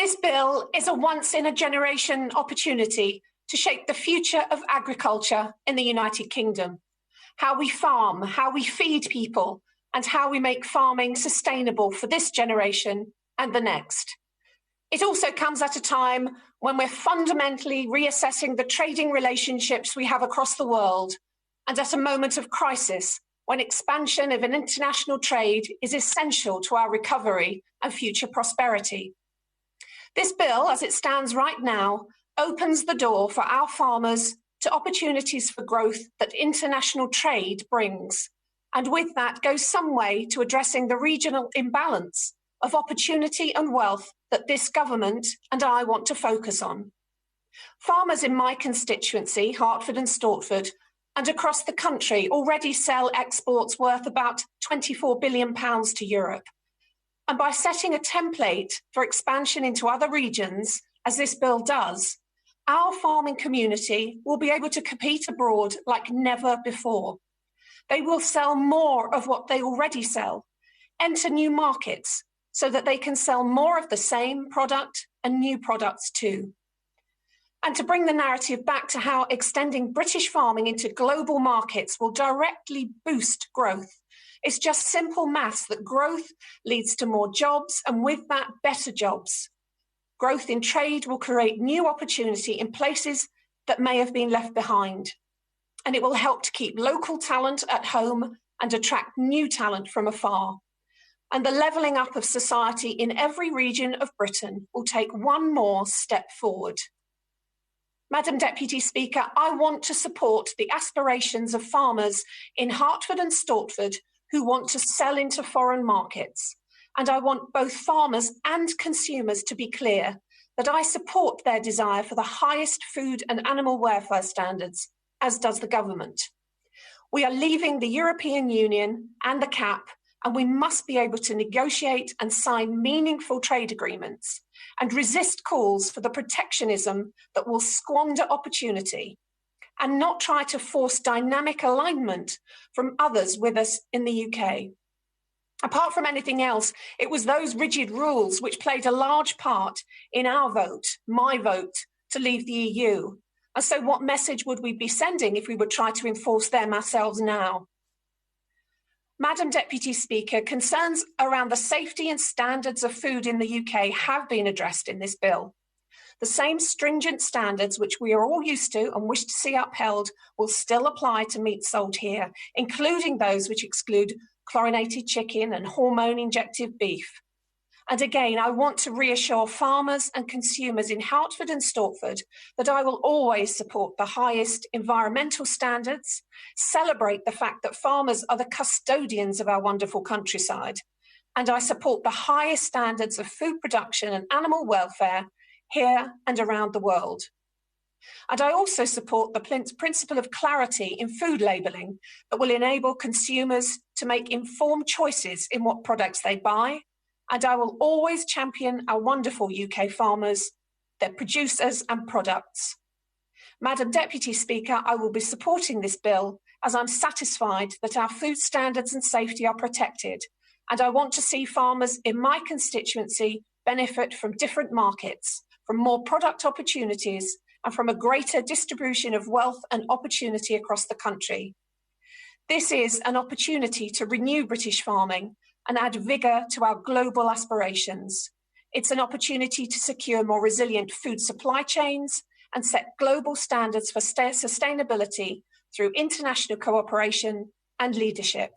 This bill is a once-in-a-generation opportunity to shape the future of agriculture in the United Kingdom. How we farm, how we feed people, and how we make farming sustainable for this generation and the next. It also comes at a time when we're fundamentally reassessing the trading relationships we have across the world, and at a moment of crisis when expansion of an international trade is essential to our recovery and future prosperity. This bill, as it stands right now, opens the door for our farmers to opportunities for growth that international trade brings, and with that goes some way to addressing the regional imbalance of opportunity and wealth that this government and I want to focus on. Farmers in my constituency, Hertford and Stortford, and across the country already sell exports worth about £24 billion to Europe. And by setting a template for expansion into other regions, as this bill does, our farming community will be able to compete abroad like never before. They will sell more of what they already sell, enter new markets, so that they can sell more of the same product and new products too. And to bring the narrative back to how extending British farming into global markets will directly boost growth. It's just simple maths that growth leads to more jobs, and with that, better jobs. Growth in trade will create new opportunity in places that may have been left behind. And it will help to keep local talent at home and attract new talent from afar. And the levelling up of society in every region of Britain will take one more step forward. Madam Deputy Speaker, I want to support the aspirations of farmers in Hertford and Stortford who want to sell into foreign markets. And I want both farmers and consumers to be clear that I support their desire for the highest food and animal welfare standards, as does the government. We are leaving the European Union and the CAP, and we must be able to negotiate and sign meaningful trade agreements and resist calls for the protectionism that will squander opportunity, and not try to force dynamic alignment from others with us in the UK. Apart from anything else, it was those rigid rules which played a large part in our vote, my vote, to leave the EU. And so what message would we be sending if we would try to enforce them ourselves now? Madam Deputy Speaker, concerns around the safety and standards of food in the UK have been addressed in this bill. The same stringent standards which we are all used to and wish to see upheld will still apply to meat sold here, including those which exclude chlorinated chicken and hormone-injected beef. And again, I want to reassure farmers and consumers in Hertford and Stortford that I will always support the highest environmental standards, celebrate the fact that farmers are the custodians of our wonderful countryside, and I support the highest standards of food production and animal welfare here and around the world. And I also support the principle of clarity in food labelling that will enable consumers to make informed choices in what products they buy. And I will always champion our wonderful UK farmers, their producers and products. Madam Deputy Speaker, I will be supporting this bill as I'm satisfied that our food standards and safety are protected. And I want to see farmers in my constituency benefit from different markets, from more product opportunities, and from a greater distribution of wealth and opportunity across the country. This is an opportunity to renew British farming and add vigour to our global aspirations. It's an opportunity to secure more resilient food supply chains and set global standards for sustainability through international cooperation and leadership.